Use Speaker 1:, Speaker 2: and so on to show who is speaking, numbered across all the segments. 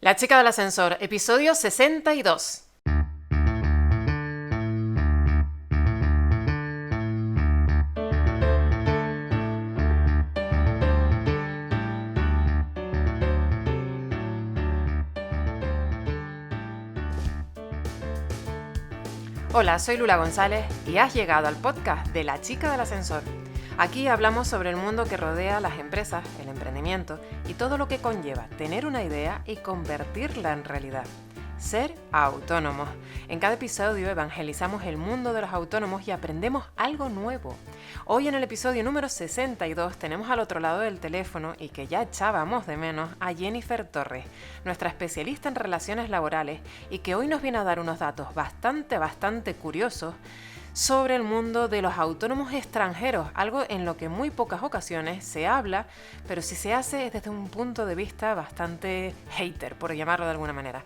Speaker 1: La chica del ascensor, episodio 62. Hola, soy Lula González y has llegado al podcast de La chica del ascensor. Aquí hablamos sobre el mundo que rodea a las empresas, el emprendimiento y todo lo que conlleva tener una idea y convertirla en realidad. Ser autónomos. En cada episodio evangelizamos el mundo de los autónomos y aprendemos algo nuevo. Hoy en el episodio número 62 tenemos al otro lado del teléfono, y que ya echábamos de menos, a Jennifer Torres, nuestra especialista en relaciones laborales, y que hoy nos viene a dar unos datos bastante curiosos sobre el mundo de los autónomos extranjeros, algo en lo que muy pocas ocasiones se habla, pero si se hace es desde un punto de vista bastante hater, por llamarlo de alguna manera.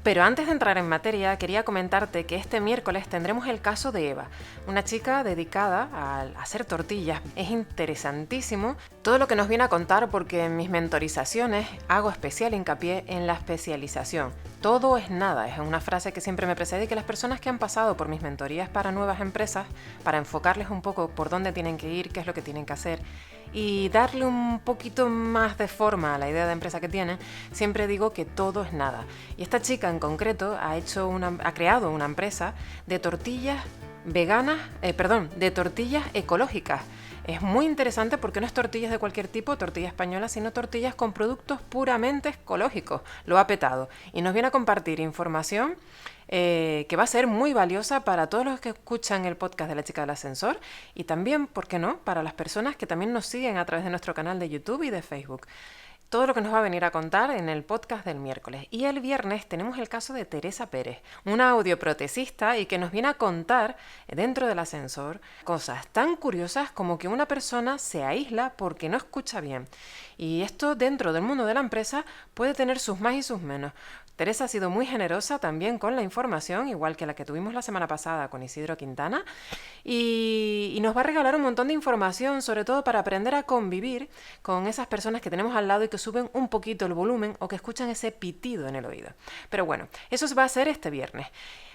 Speaker 1: Pero antes de entrar en materia, quería comentarte que este miércoles tendremos el caso de Eva, una chica dedicada a hacer tortillas. Es interesantísimo todo lo que nos viene a contar, porque en mis mentorizaciones hago especial hincapié en la especialización. Todo es nada, es una frase que siempre me precede, y que las personas que han pasado por mis mentorías para nuevas empresas, para enfocarles un poco por dónde tienen que ir, qué es lo que tienen que hacer, y darle un poquito más de forma a la idea de empresa que tienen, siempre digo que todo es nada. Y esta chica en concreto ha creado una empresa de tortillas veganas, de tortillas ecológicas. Es muy interesante porque no es tortillas de cualquier tipo, tortilla española, sino tortillas con productos puramente ecológicos. Lo ha petado y nos viene a compartir información que va a ser muy valiosa para todos los que escuchan el podcast de La Chica del Ascensor, y también, ¿por qué no?, para las personas que también nos siguen a través de nuestro canal de YouTube y de Facebook. Todo lo que nos va a venir a contar en el podcast del miércoles. Y el viernes tenemos el caso de Teresa Pérez, una audioprotesista, y que nos viene a contar dentro del ascensor cosas tan curiosas como que una persona se aísla porque no escucha bien. Y esto, dentro del mundo de la empresa, puede tener sus más y sus menos. Teresa ha sido muy generosa también con la información, igual que la que tuvimos la semana pasada con Isidro Quintana, y nos va a regalar un montón de información, sobre todo para aprender a convivir con esas personas que tenemos al lado y que suben un poquito el volumen o que escuchan ese pitido en el oído. Pero bueno, eso se va a hacer este viernes.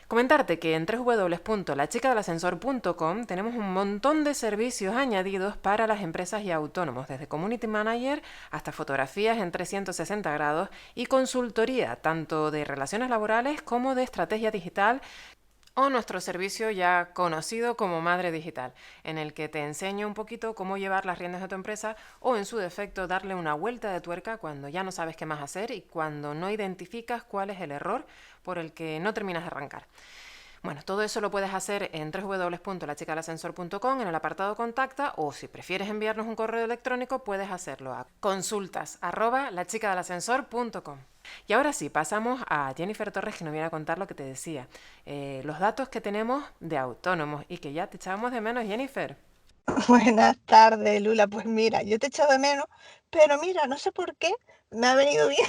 Speaker 1: Comentarte que en www.lachicadelascensor.com tenemos un montón de servicios añadidos para las empresas y autónomos, desde Community Manager hasta fotografías en 360 grados y consultoría, tanto de relaciones laborales como de estrategia digital, o nuestro servicio ya conocido como Madre Digital, en el que te enseño un poquito cómo llevar las riendas de tu empresa, o en su defecto darle una vuelta de tuerca cuando ya no sabes qué más hacer y cuando no identificas cuál es el error por el que no terminas de arrancar. Bueno, todo eso lo puedes hacer en www.lachicadelascensor.com en el apartado Contacta, o si prefieres enviarnos un correo electrónico puedes hacerlo a consultas@lachicadelascensor.com. Y ahora sí, pasamos a Jennifer Torres, que nos viene a contar lo que te decía, los datos que tenemos de autónomos, y que ya te echábamos de menos, Jennifer.
Speaker 2: Buenas tardes, Lula. Pues mira, yo te echaba de menos, pero mira, no sé por qué, me ha venido bien.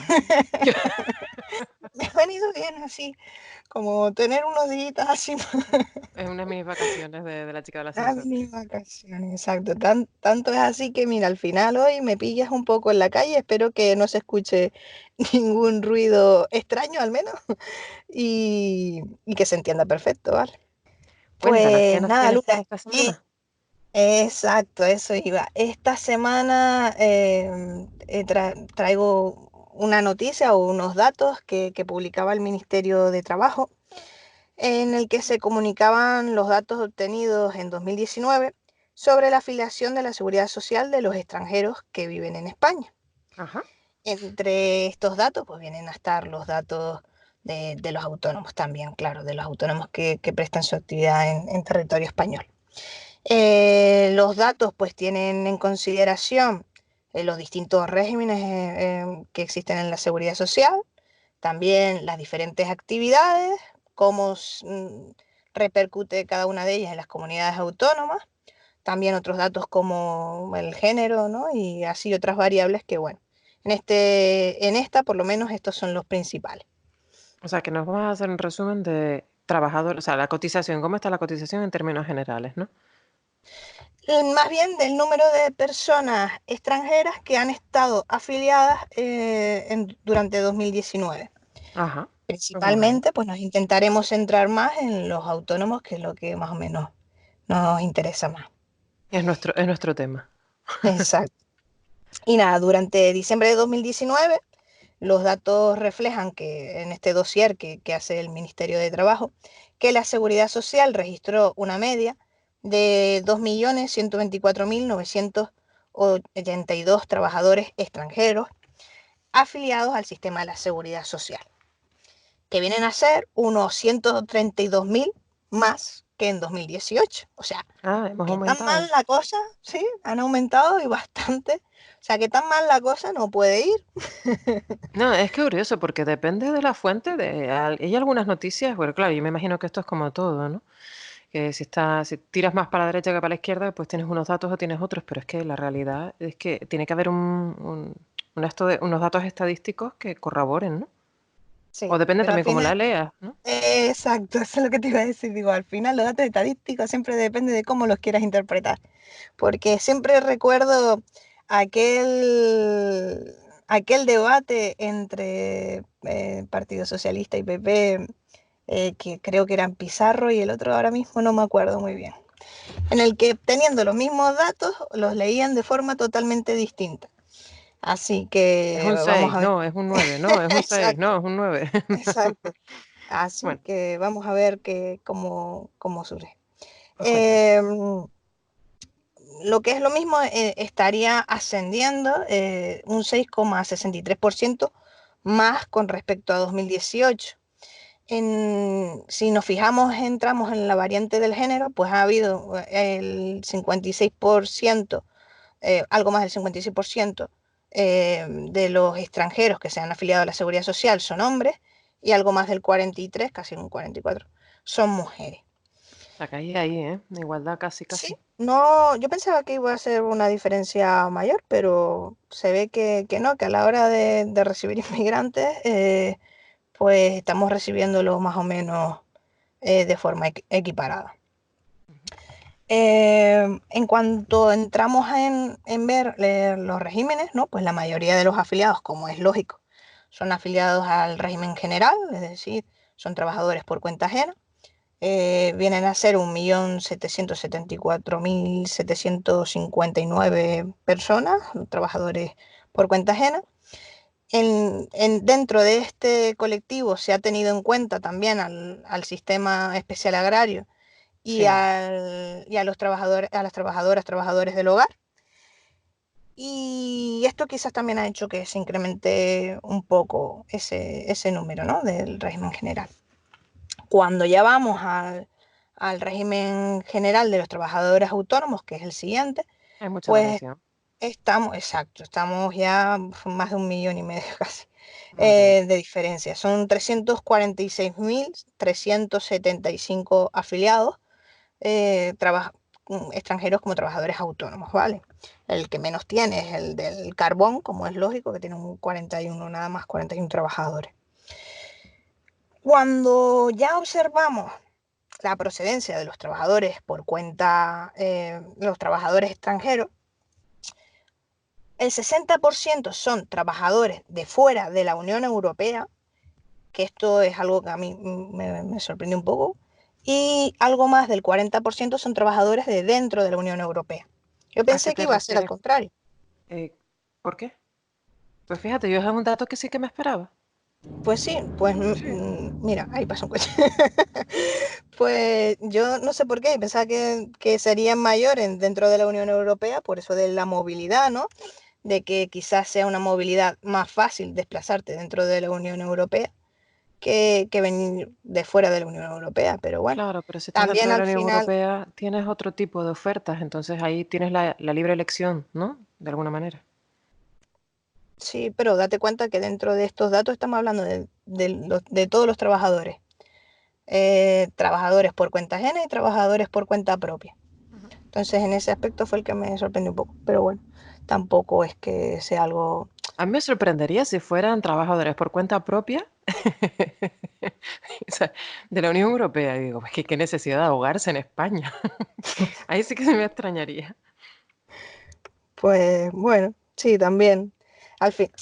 Speaker 2: Me ha venido bien así, como tener unos días así,
Speaker 1: Es unas mini vacaciones de la chica del
Speaker 2: las
Speaker 1: ascensor.
Speaker 2: mini vacaciones, exacto. Tanto es así que mira, al final hoy me pillas un poco en la calle, espero que no se escuche ningún ruido extraño al menos y que se entienda perfecto, ¿vale?
Speaker 1: Cuéntanos, ¿qué
Speaker 2: Pues
Speaker 1: nos
Speaker 2: nada,
Speaker 1: tienes para
Speaker 2: Lula,
Speaker 1: esta semana?
Speaker 2: exacto, eso iba. Esta semana traigo una noticia o unos datos que publicaba el Ministerio de Trabajo, en el que se comunicaban los datos obtenidos en 2019 sobre la afiliación de la Seguridad Social de los extranjeros que viven en España.
Speaker 1: Ajá.
Speaker 2: Entre estos datos, pues vienen a estar los datos de los autónomos también, claro, de los autónomos que prestan su actividad en territorio español. Los datos pues tienen en consideración los distintos regímenes que existen en la seguridad social, también las diferentes actividades, cómo repercute cada una de ellas en las comunidades autónomas, también otros datos como el género, ¿no? Y así otras variables que, bueno, en esta por lo menos estos son los principales.
Speaker 1: O sea, que nos vamos a hacer un resumen de trabajador, o sea, la cotización, cómo está la cotización en términos generales, ¿no?
Speaker 2: Más bien del número de personas extranjeras que han estado afiliadas durante 2019.
Speaker 1: Ajá, pues muy bien.
Speaker 2: Principalmente, pues nos intentaremos centrar más en los autónomos, que es lo que más o menos nos interesa más.
Speaker 1: Es nuestro tema.
Speaker 2: Exacto. Y nada, durante diciembre de 2019, los datos reflejan que en este dossier que hace el Ministerio de Trabajo, que la Seguridad Social registró una media de 2.124.982 trabajadores extranjeros afiliados al sistema de la Seguridad Social, que vienen a ser unos 132.000 más que en 2018. O sea,
Speaker 1: Ah, hemos
Speaker 2: que tan mal
Speaker 1: aumentado.
Speaker 2: la cosa, sí, han aumentado y bastante. O sea, que tan mal la cosa no puede ir.
Speaker 1: No, es curioso porque depende de la fuente. Hay algunas noticias, bueno, claro, yo me imagino que esto es como todo, ¿no? Que si tiras más para la derecha que para la izquierda, pues tienes unos datos o tienes otros, pero es que la realidad es que tiene que haber unos datos estadísticos que corroboren, ¿no? O
Speaker 2: Sí,
Speaker 1: depende
Speaker 2: pero al
Speaker 1: también cómo
Speaker 2: final,
Speaker 1: la leas, ¿no?
Speaker 2: exacto, eso es lo que te iba a decir. Digo, al final los datos estadísticos siempre depende de cómo los quieras interpretar. Porque siempre recuerdo aquel, aquel debate entre Partido Socialista y PP, que creo que eran Pizarro y el otro ahora mismo no me acuerdo muy bien, en el que teniendo los mismos datos los leían de forma totalmente distinta. Así
Speaker 1: Es
Speaker 2: que
Speaker 1: un
Speaker 2: vamos
Speaker 1: 6,
Speaker 2: a ver.
Speaker 1: no, es un 9, no, es un 6,
Speaker 2: Exacto,
Speaker 1: no, es un 9.
Speaker 2: exacto. Así
Speaker 1: Bueno,
Speaker 2: que vamos a ver cómo surge.
Speaker 1: pues cuéntame.
Speaker 2: Eh, lo que es lo mismo, estaría ascendiendo un 6,63% más con respecto a 2018. Si nos fijamos, entramos en la variante del género, pues ha habido el 56%, algo más del 56% de los extranjeros que se han afiliado a la Seguridad Social son hombres y algo más del 43, casi un 44, son mujeres.
Speaker 1: La caí ahí, ¿eh? Igualdad casi,
Speaker 2: Sí,
Speaker 1: casi.
Speaker 2: no, yo pensaba que iba a ser una diferencia mayor, pero se ve que no, que a la hora de recibir inmigrantes, pues estamos recibiéndolo más o menos de forma equiparada. En cuanto entramos en ver los regímenes, ¿no? Pues la mayoría de los afiliados, como es lógico, son afiliados al régimen general, es decir, son trabajadores por cuenta ajena. Vienen a ser 1.774.759 personas, trabajadores por cuenta ajena. Dentro de este colectivo se ha tenido en cuenta también al sistema especial agrario
Speaker 1: Sí.
Speaker 2: y a los trabajadores, a las trabajadoras, trabajadores del hogar. Y esto quizás también ha hecho que se incremente un poco ese número, ¿no? Del régimen general. Cuando ya vamos al régimen general de los trabajadores autónomos, que es el siguiente,
Speaker 1: Hay mucha
Speaker 2: pues
Speaker 1: variación.
Speaker 2: estamos ya más de 1,5 millones casi
Speaker 1: Madre mía.
Speaker 2: de diferencia. Son 346.375 afiliados eh, traba- extranjeros como trabajadores autónomos, ¿vale? El que menos tiene es el del carbón, como es lógico, que tiene un 41, nada más 41 trabajadores. Cuando ya observamos la procedencia de los trabajadores por cuenta, los trabajadores extranjeros, el 60% son trabajadores de fuera de la Unión Europea, que esto es algo que a mí me sorprendió un poco, y algo más del 40% son trabajadores de dentro de la Unión Europea. Yo
Speaker 1: ¿A qué
Speaker 2: pensé que
Speaker 1: te
Speaker 2: iba a ser al
Speaker 1: refieres?
Speaker 2: contrario.
Speaker 1: ¿Por qué? Pues fíjate, yo es un dato que sí que me esperaba.
Speaker 2: Pues sí, pues
Speaker 1: Sí.
Speaker 2: mira, ahí pasa un coche. Pues yo no sé por qué, pensaba que serían mayores dentro de la Unión Europea, por eso de la movilidad, ¿no? De que quizás sea una movilidad más fácil desplazarte dentro de la Unión Europea que venir de fuera de la Unión Europea. Pero bueno,
Speaker 1: Claro, pero si estás dentro
Speaker 2: también
Speaker 1: de la
Speaker 2: al
Speaker 1: Unión
Speaker 2: final,
Speaker 1: Europea, tienes otro tipo de ofertas, entonces ahí tienes la libre elección, ¿no? De alguna manera.
Speaker 2: sí, pero date cuenta que dentro de estos datos estamos hablando de todos los trabajadores. Trabajadores por cuenta ajena y trabajadores por cuenta propia.
Speaker 1: Ujú.
Speaker 2: Entonces, en ese aspecto fue el que me sorprendió un poco. Pero bueno, tampoco es que sea algo
Speaker 1: A mí me sorprendería si fueran trabajadores por cuenta propia o sea, de la Unión Europea. Y digo, pues que qué necesidad de ahogarse en España. Ahí sí que se me extrañaría.
Speaker 2: Pues bueno, sí, también.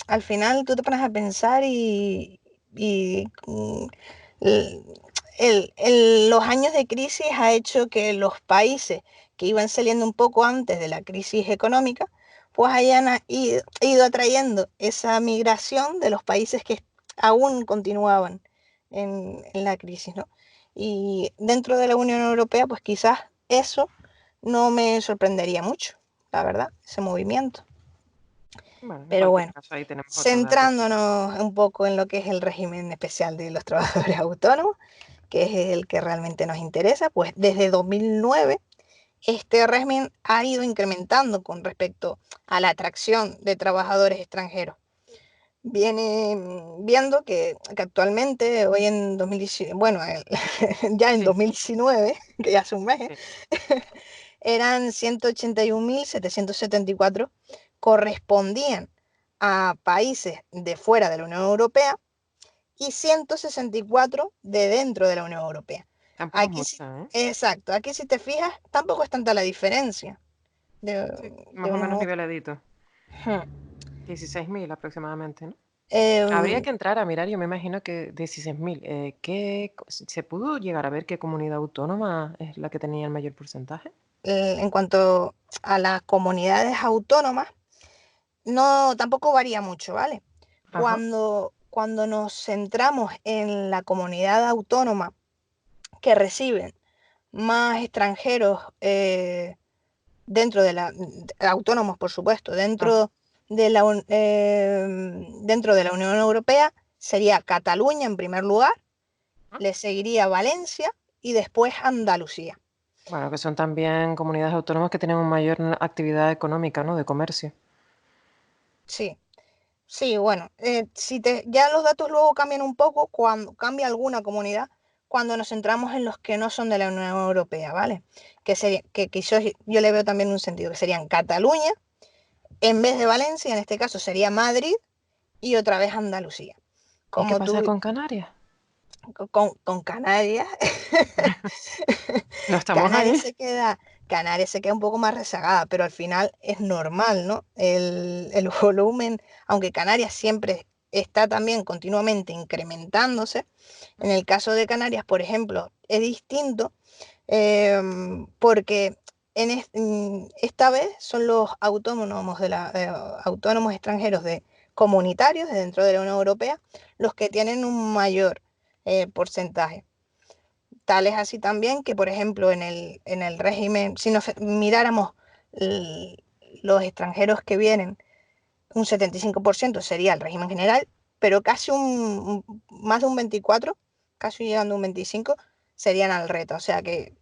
Speaker 2: Al final tú te pones a pensar y l- los años de crisis ha hecho que los países que iban saliendo un poco antes de la crisis económica, pues hayan ido atrayendo esa migración de los países que aún continuaban en la crisis, ¿no? Y dentro de la Unión Europea, pues quizás eso no me sorprendería mucho, la verdad, ese movimiento.
Speaker 1: Bueno, en
Speaker 2: Pero
Speaker 1: cualquier
Speaker 2: bueno,
Speaker 1: caso, ahí tenemos otro dato.
Speaker 2: centrándonos un poco en lo que es el régimen especial de los trabajadores autónomos, que es el que realmente nos interesa, pues desde 2009 este régimen ha ido incrementando con respecto a la atracción de trabajadores extranjeros. Viene viendo que actualmente, hoy en 2019, bueno, ya en
Speaker 1: Sí,
Speaker 2: 2019, que ya hace un mes,
Speaker 1: sí.
Speaker 2: eran 181.774, correspondían a países de fuera de la Unión Europea y 164 de dentro de la Unión Europea.
Speaker 1: Tampoco es
Speaker 2: Aquí
Speaker 1: mucho,
Speaker 2: sí,
Speaker 1: ¿eh?
Speaker 2: exacto, aquí si te fijas, tampoco es tanta la diferencia
Speaker 1: Sí,
Speaker 2: de
Speaker 1: más o
Speaker 2: unos a
Speaker 1: menos
Speaker 2: otros.
Speaker 1: niveladito.
Speaker 2: Hmm.
Speaker 1: 16.000 aproximadamente, ¿no? Habría
Speaker 2: Em,
Speaker 1: que entrar a mirar, yo me imagino que 16.000. ¿Se pudo llegar a ver qué comunidad autónoma es la que tenía el mayor porcentaje?
Speaker 2: en cuanto a las comunidades autónomas, no, tampoco varía mucho, ¿vale?
Speaker 1: Ajá.
Speaker 2: Cuando nos centramos en la comunidad autónoma que reciben más extranjeros dentro de autónomos, por supuesto,
Speaker 1: Ajá.
Speaker 2: dentro de la Unión Europea, sería Cataluña en primer lugar,
Speaker 1: Ah,
Speaker 2: le seguiría Valencia y después Andalucía.
Speaker 1: bueno, que son también comunidades autónomas que tienen una mayor actividad económica, ¿no? De comercio.
Speaker 2: Sí, sí, bueno, ya los datos luego cambian un poco cuando cambia alguna comunidad, cuando nos centramos en los que no son de la Unión Europea, ¿vale? Que yo le veo también un sentido, que serían Cataluña, en vez de Valencia, en este caso sería Madrid y otra vez Andalucía.
Speaker 1: ¿Y qué
Speaker 2: Como
Speaker 1: pasa
Speaker 2: tú,
Speaker 1: con Canarias?
Speaker 2: con Canarias,
Speaker 1: No estamos
Speaker 2: Canarias
Speaker 1: ahí.
Speaker 2: se queda, Canarias se queda un poco más rezagada, pero al final es normal, ¿no? El volumen, aunque Canarias siempre está también continuamente incrementándose, en el caso de Canarias, por ejemplo, es distinto porque esta vez son los autónomos autónomos extranjeros de comunitarios de dentro de la Unión Europea los que tienen un mayor porcentaje. Tal es así también que, por ejemplo, en el régimen, si nos miráramos los extranjeros que vienen, un 75% sería el régimen general, pero casi más de un 24, casi llegando a un 25, serían al reto. O sea que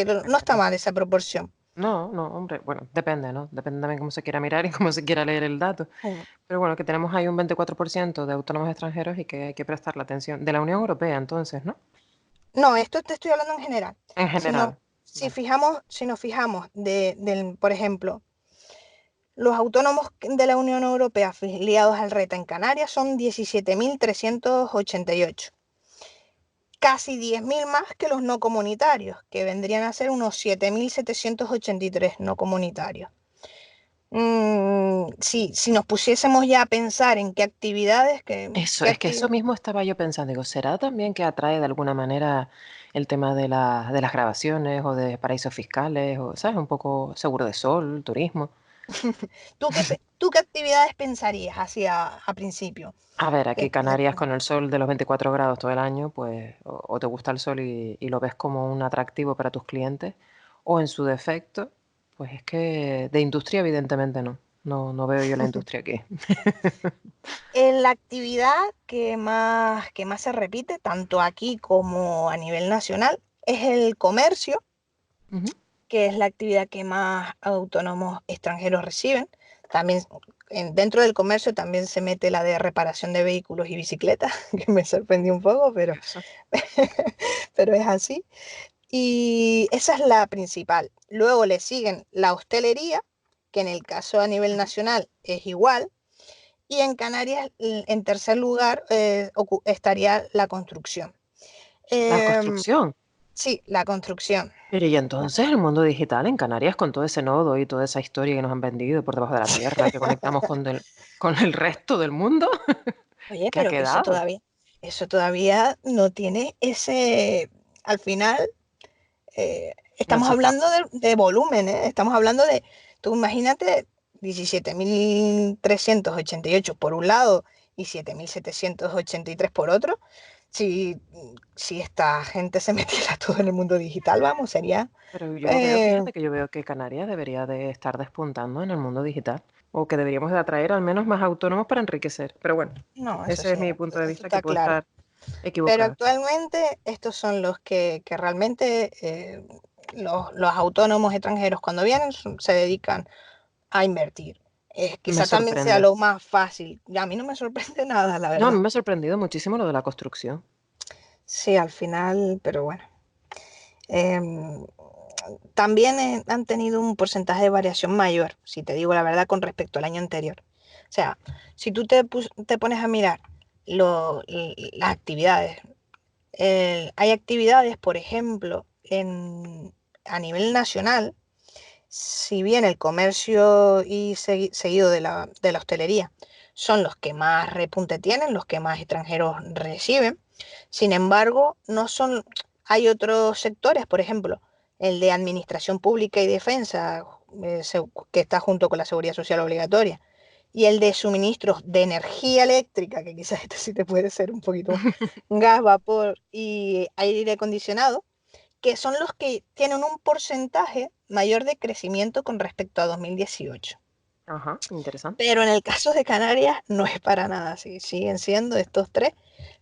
Speaker 2: no está
Speaker 1: Bueno,
Speaker 2: mal esa proporción.
Speaker 1: no, no, hombre, bueno, depende, ¿no? Depende también cómo se quiera mirar y cómo se quiera leer el dato.
Speaker 2: Mm.
Speaker 1: Pero bueno, que tenemos ahí un 24% de autónomos extranjeros y que hay que prestarle atención. De la Unión Europea, entonces, ¿no?
Speaker 2: No, esto te estoy hablando en general.
Speaker 1: En
Speaker 2: Si, no,
Speaker 1: general. Vale.
Speaker 2: si nos fijamos por ejemplo, los autónomos de la Unión Europea afiliados al RETA en Canarias son 17.388, casi 10.000 más que los no comunitarios, que vendrían a ser unos 7.783 no comunitarios. Si nos pusiésemos ya a pensar en qué actividades,
Speaker 1: Eso, es que eso mismo estaba yo pensando. Digo, ¿será también que atrae de alguna manera el tema de las grabaciones o de paraísos fiscales o, ¿sabes? Un poco seguro de sol, turismo.
Speaker 2: ¿tú qué actividades pensarías así a principio?
Speaker 1: A ver, aquí
Speaker 2: Que
Speaker 1: Canarias con el sol de los 24 grados todo el año, pues o te gusta el sol y lo ves como un atractivo para tus clientes, o en su defecto, pues es que de industria evidentemente no. No, no veo yo la industria aquí.
Speaker 2: La actividad que más se repite, tanto aquí como a nivel nacional, es el comercio,
Speaker 1: Ujú.
Speaker 2: que es la actividad que más autónomos extranjeros reciben. También dentro del comercio también se mete la de reparación de vehículos y bicicletas, que me sorprendió un poco,
Speaker 1: Eso.
Speaker 2: pero es así. Y esa es la principal. Luego le siguen la hostelería, que en el caso a nivel
Speaker 1: Ujú.
Speaker 2: nacional es igual. Y en Canarias, en tercer lugar, estaría la construcción.
Speaker 1: La
Speaker 2: Em,
Speaker 1: construcción.
Speaker 2: sí, la construcción.
Speaker 1: Pero y entonces el mundo digital en Canarias con todo ese nodo y toda esa historia que nos han vendido por debajo de la tierra, que conectamos con el resto del mundo,
Speaker 2: Oye,
Speaker 1: ¿qué ha
Speaker 2: pero
Speaker 1: quedado?
Speaker 2: eso todavía no tiene ese, al final,
Speaker 1: El
Speaker 2: estamos
Speaker 1: setup.
Speaker 2: hablando de volumen, ¿eh? Estamos hablando de, tú imagínate, 17.388 por un lado y 7.783 por otro. Si esta gente se metiera todo en el mundo digital, vamos, sería...
Speaker 1: Pero yo lo veo,
Speaker 2: eh,
Speaker 1: fíjate que yo veo que Canarias debería de estar despuntando en el mundo digital, o que deberíamos de atraer al menos más autónomos para enriquecer. Pero bueno,
Speaker 2: no, eso
Speaker 1: ese es
Speaker 2: sí,
Speaker 1: mi punto de
Speaker 2: eso
Speaker 1: vista, que
Speaker 2: está
Speaker 1: puedo
Speaker 2: claro.
Speaker 1: estar
Speaker 2: Pero
Speaker 1: equivocada.
Speaker 2: actualmente estos son los que realmente los autónomos extranjeros cuando vienen se dedican a invertir.
Speaker 1: Me
Speaker 2: Quizá también sea
Speaker 1: sorprende.
Speaker 2: lo más fácil. A mí no me sorprende nada, la
Speaker 1: No, a mí
Speaker 2: verdad.
Speaker 1: me ha sorprendido muchísimo lo de la construcción.
Speaker 2: Sí, al final, pero bueno. Em, También han tenido un porcentaje de variación mayor, si te digo la verdad, con respecto al año anterior. O sea, si tú te pones a mirar las actividades, hay actividades, por ejemplo, a nivel nacional, si bien el comercio y seguido de la hostelería son los que más repunte tienen, los que más extranjeros reciben, sin embargo, no son, hay otros sectores, por ejemplo, el de administración pública y defensa, que está junto con la seguridad social obligatoria, y el de suministros de energía eléctrica, que quizás este sí te puede ser un poquito más, gas, vapor y aire acondicionado, que son los que tienen un porcentaje mayor de crecimiento con respecto a 2018.
Speaker 1: Ajá, interesante.
Speaker 2: Pero en el caso de Canarias no es para nada así. Siguen siendo estos tres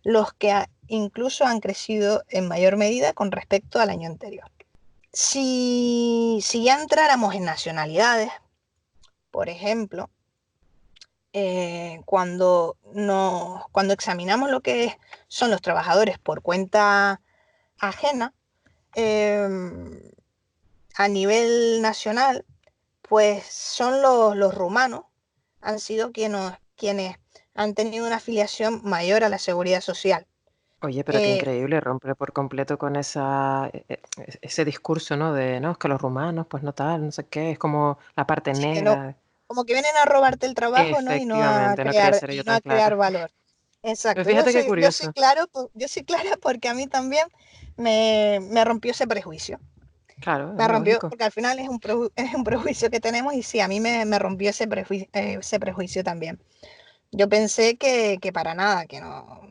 Speaker 2: los que incluso han crecido en mayor medida con respecto al año anterior. Si ya entráramos en nacionalidades, por ejemplo, cuando examinamos lo que son los trabajadores por cuenta ajena, eh, a nivel nacional, pues son los rumanos, han sido quienes han tenido una afiliación mayor a la seguridad social.
Speaker 1: Oye, pero qué
Speaker 2: Eh,
Speaker 1: increíble, romper por completo con ese discurso, ¿no? De, no, es que los rumanos, pues no tal, no sé qué, es como la parte
Speaker 2: sí, que no,
Speaker 1: negra.
Speaker 2: como que vienen a robarte el trabajo, ¿no?
Speaker 1: Efectivamente, no quería ser yo
Speaker 2: Y no
Speaker 1: tan
Speaker 2: a crear
Speaker 1: clara.
Speaker 2: valor.
Speaker 1: Pero
Speaker 2: Exacto,
Speaker 1: fíjate qué
Speaker 2: yo soy
Speaker 1: curioso.
Speaker 2: claro, yo soy clara porque a mí también me rompió ese prejuicio.
Speaker 1: Claro, es
Speaker 2: Me rompió,
Speaker 1: lógico.
Speaker 2: porque al final es un prejuicio que tenemos y sí, a mí me rompió ese prejuicio también. Yo pensé que para nada, que no,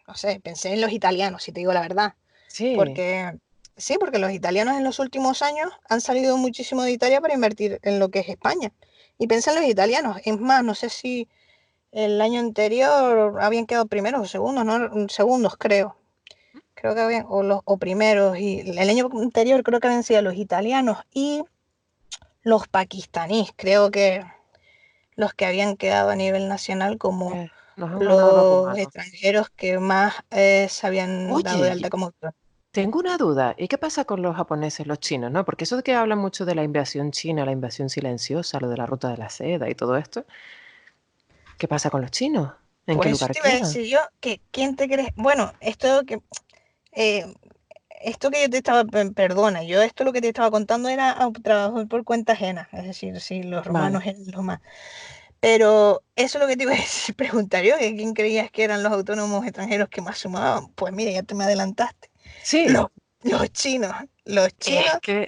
Speaker 2: no sé, pensé en los italianos, si te digo la verdad.
Speaker 1: Sí.
Speaker 2: Porque, sí, porque los italianos en los últimos años han salido muchísimo de Italia para invertir en lo que es España. Y pensé en los italianos. Es más, no sé si el año anterior habían quedado primeros o segundos, ¿no? Segundos, creo. Creo que habían, o primeros. Y el año anterior creo que habían sido los italianos y los pakistaníes. Creo que los que habían quedado a nivel nacional como
Speaker 1: Nos han ganado los
Speaker 2: los
Speaker 1: rumanos.
Speaker 2: extranjeros que más se habían dado de
Speaker 1: Oye,
Speaker 2: alta como autónomos.
Speaker 1: tengo una duda. ¿Y qué pasa con los japoneses, los chinos, no? Porque eso de que hablan mucho de la invasión china, la invasión silenciosa, lo de la ruta de la seda y todo esto, ¿qué pasa con los chinos? ¿En qué
Speaker 2: Pues eso
Speaker 1: lugar
Speaker 2: te iba a
Speaker 1: quedan?
Speaker 2: decir yo, que ¿quién te crees? Bueno, eh, esto que yo te estaba, perdona, yo esto lo que te estaba contando era trabajo por cuenta ajena, es decir, sí, los
Speaker 1: Vale.
Speaker 2: romanos eran los más. Pero eso es lo que te iba a decir, preguntar yo, que quién creías que eran los autónomos extranjeros que más sumaban. Pues mira, ya te me adelantaste.
Speaker 1: Sí,
Speaker 2: Los, los chinos, los
Speaker 1: es
Speaker 2: chinos,
Speaker 1: que...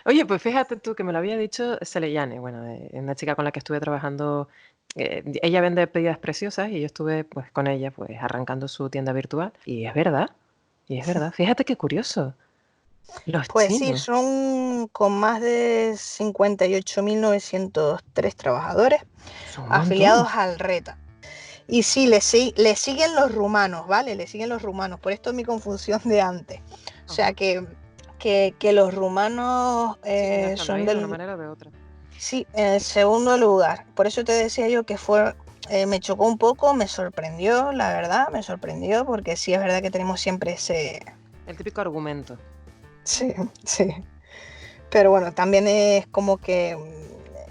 Speaker 1: Oye, pues fíjate tú que me lo había dicho Seleyane, bueno, una chica con la que estuve trabajando. Ella vende pedidas preciosas y yo estuve pues con ella pues arrancando su tienda virtual. Y es verdad, y es verdad. Fíjate qué curioso. Los
Speaker 2: pues sí,
Speaker 1: chinos
Speaker 2: son con más de 58.903 trabajadores
Speaker 1: son un
Speaker 2: afiliados
Speaker 1: montón.
Speaker 2: al RETA. Y sí, le siguen los rumanos, ¿vale? Le siguen los rumanos. Por esto mi confusión de antes. O sea
Speaker 1: Ajá.
Speaker 2: que los rumanos
Speaker 1: Siguen estando
Speaker 2: son
Speaker 1: ahí de una
Speaker 2: del,
Speaker 1: manera o de otra.
Speaker 2: sí, en el segundo lugar. Por eso te decía yo que me chocó un poco, me sorprendió, la verdad, me sorprendió, porque sí es verdad que tenemos siempre ese...
Speaker 1: El típico argumento.
Speaker 2: Sí, sí. Pero bueno, también es como que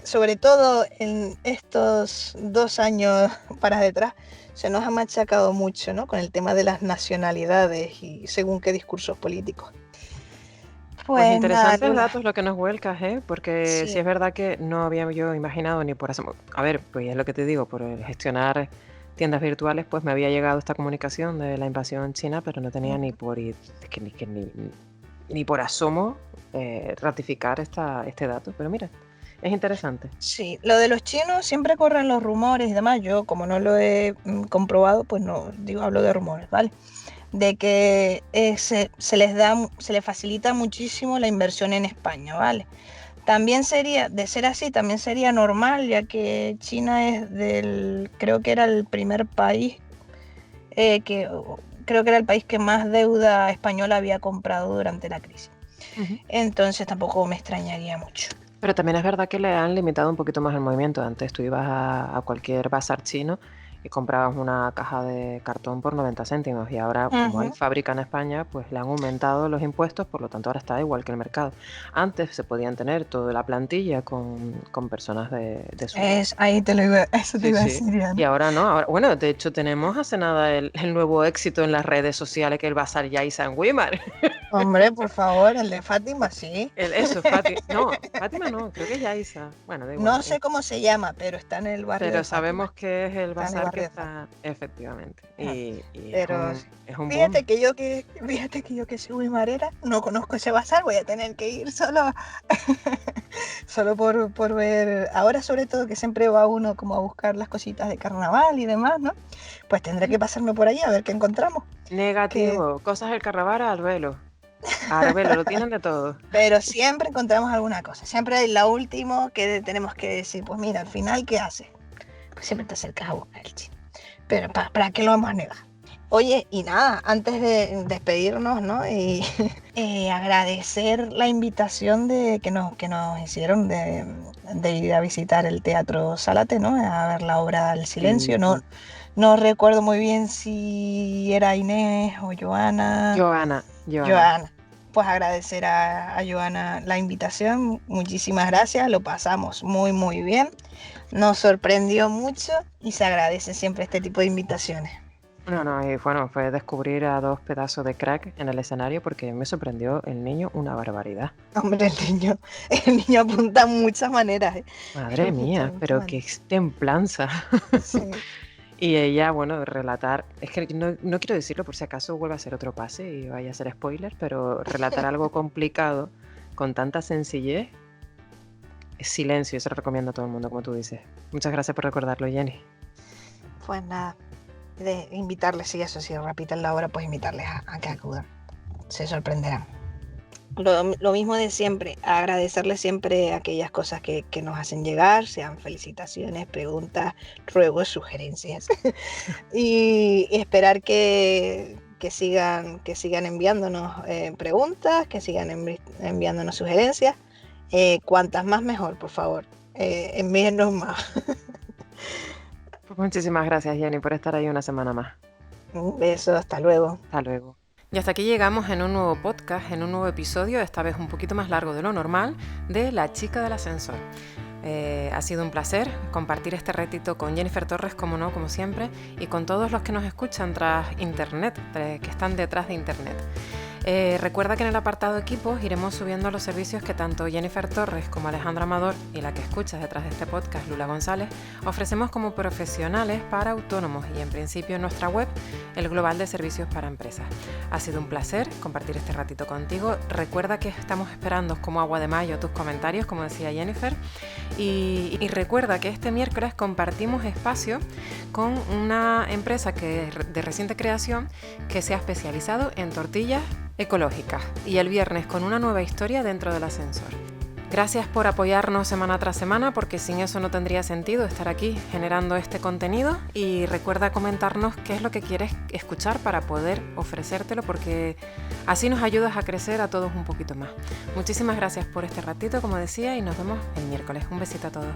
Speaker 2: sobre todo en estos 2 años para detrás, se nos ha machacado mucho, ¿no? Con el tema de las nacionalidades y según qué discursos políticos.
Speaker 1: Pues
Speaker 2: Pues nada,
Speaker 1: interesantes
Speaker 2: Lula.
Speaker 1: datos lo que nos vuelcas, ¿eh? Porque sí
Speaker 2: Sí,
Speaker 1: es verdad que no había yo imaginado ni por eso. A ver, pues es lo que te digo, por el gestionar tiendas virtuales, pues me había llegado esta comunicación de la invasión china, pero no tenía ni por ni por asomo ratificar este dato. Pero mira, es interesante.
Speaker 2: sí, lo de los chinos siempre corren los rumores y demás. Yo, como no lo he comprobado, pues no digo, hablo de rumores, ¿vale? De que se les facilita muchísimo la inversión en España, ¿vale? También sería, de ser así, también sería normal, ya que China es creo que era el primer país creo que era el país que más deuda española había comprado durante la crisis.
Speaker 1: Ujú.
Speaker 2: Entonces tampoco me extrañaría mucho.
Speaker 1: Pero también es verdad que le han limitado un poquito más el movimiento. Antes tú ibas a cualquier bazar chino y comprabas una caja de cartón por 90 céntimos y ahora, como hay
Speaker 2: Ujú.
Speaker 1: fábrica en España, pues le han aumentado los impuestos, por lo tanto ahora está igual que el mercado. Antes se podían tener toda la plantilla con personas de su...
Speaker 2: Ahí eso te
Speaker 1: Sí,
Speaker 2: iba a
Speaker 1: sí.
Speaker 2: decir ya,
Speaker 1: Y
Speaker 2: ¿no?
Speaker 1: ahora no, ahora, bueno, de hecho tenemos hace nada el nuevo éxito en las redes sociales que es el Bazar Yaiza en Weimar.
Speaker 2: Hombre, por favor, el de Fátima, sí.
Speaker 1: Eso, Fátima. No, Fátima no, creo que es Yaiza. Bueno, da igual.
Speaker 2: No sé cómo se llama, pero está en el barrio de
Speaker 1: Pero
Speaker 2: Fátima.
Speaker 1: sabemos que es el
Speaker 2: Está en el
Speaker 1: bazar que
Speaker 2: barrio de Fátima.
Speaker 1: está, efectivamente.
Speaker 2: Ajá.
Speaker 1: Y
Speaker 2: Pero
Speaker 1: es un boom.
Speaker 2: fíjate que yo que soy guimarera, no conozco ese bazar, voy a tener que ir solo, solo por ver. Ahora sobre todo que siempre va uno como a buscar las cositas de carnaval y demás, ¿no? Pues tendré que pasarme por allí a ver qué encontramos. Que,
Speaker 1: Negativo, cosas del carnaval al velo. Arbelo, lo tienen de todo.
Speaker 2: pero siempre encontramos alguna cosa. Siempre hay la última que tenemos que decir, pues mira, al final, ¿qué haces? Pues siempre te acercas a buscar el chino. Pero ¿para qué lo vamos a negar? Oye, y nada, antes de despedirnos, ¿no? Y agradecer la invitación que nos hicieron de ir a visitar el Teatro Zárate, ¿no? A ver la obra El
Speaker 1: Sí,
Speaker 2: Silencio. No,
Speaker 1: sí.
Speaker 2: no recuerdo muy bien si era Inés o Joana.
Speaker 1: Joana.
Speaker 2: Joana. Pues agradecer a Joana la invitación. Muchísimas gracias, lo pasamos muy, muy bien. Nos sorprendió mucho y se agradece siempre este tipo de invitaciones.
Speaker 1: No, no, y bueno, fue descubrir a dos pedazos de crack en el escenario porque me sorprendió el niño una barbaridad.
Speaker 2: Hombre, el niño apunta en muchas maneras, ¿eh?
Speaker 1: Madre
Speaker 2: Apunta
Speaker 1: mía,
Speaker 2: en muchas
Speaker 1: pero qué
Speaker 2: maneras.
Speaker 1: templanza.
Speaker 2: Sí.
Speaker 1: Y ella, bueno, relatar, es que no quiero decirlo por si acaso vuelve a ser otro pase y vaya a ser spoiler, pero relatar algo complicado con tanta sencillez es silencio, y se lo recomiendo a todo el mundo, como tú dices. Muchas gracias por recordarlo, Jenny.
Speaker 2: Pues nada, de invitarles, sí, eso sí, repiten la obra, pues invitarles a que acudan. Se sorprenderán. Lo mismo de siempre, agradecerles siempre aquellas cosas que nos hacen llegar, sean felicitaciones, preguntas, ruegos, sugerencias. Y esperar que sigan enviándonos preguntas, que sigan enviándonos sugerencias. Cuantas más mejor, por favor. Envíennos más.
Speaker 1: Pues muchísimas gracias, Jenny, por estar ahí una semana más.
Speaker 2: Un beso, hasta luego.
Speaker 1: Hasta luego.
Speaker 3: Y hasta aquí llegamos en un nuevo podcast, en un nuevo episodio, esta vez un poquito más largo de lo normal, de La chica del ascensor. Ha sido un placer compartir este ratito con Jennifer Torres, como no, como siempre, y con todos los que nos escuchan tras internet, que están detrás de internet. Recuerda que en el apartado equipos iremos subiendo los servicios que tanto Jennifer Torres como Alejandra Amador y la que escuchas detrás de este podcast, Lula González, ofrecemos como profesionales para autónomos y en principio en nuestra web, el Global de Servicios para Empresas. Ha sido un placer compartir este ratito contigo. Recuerda que estamos esperando como agua de mayo tus comentarios, como decía Jennifer, y recuerda que este miércoles compartimos espacio con una empresa de reciente creación que se ha especializado en tortillas ecológicas y el viernes con una nueva historia dentro del ascensor. Gracias por apoyarnos semana tras semana, porque sin eso no tendría sentido estar aquí generando este contenido, y recuerda comentarnos qué es lo que quieres escuchar para poder ofrecértelo, porque así nos ayudas a crecer a todos un poquito más. Muchísimas gracias por este ratito, como decía, y nos vemos el miércoles. Un besito a todos.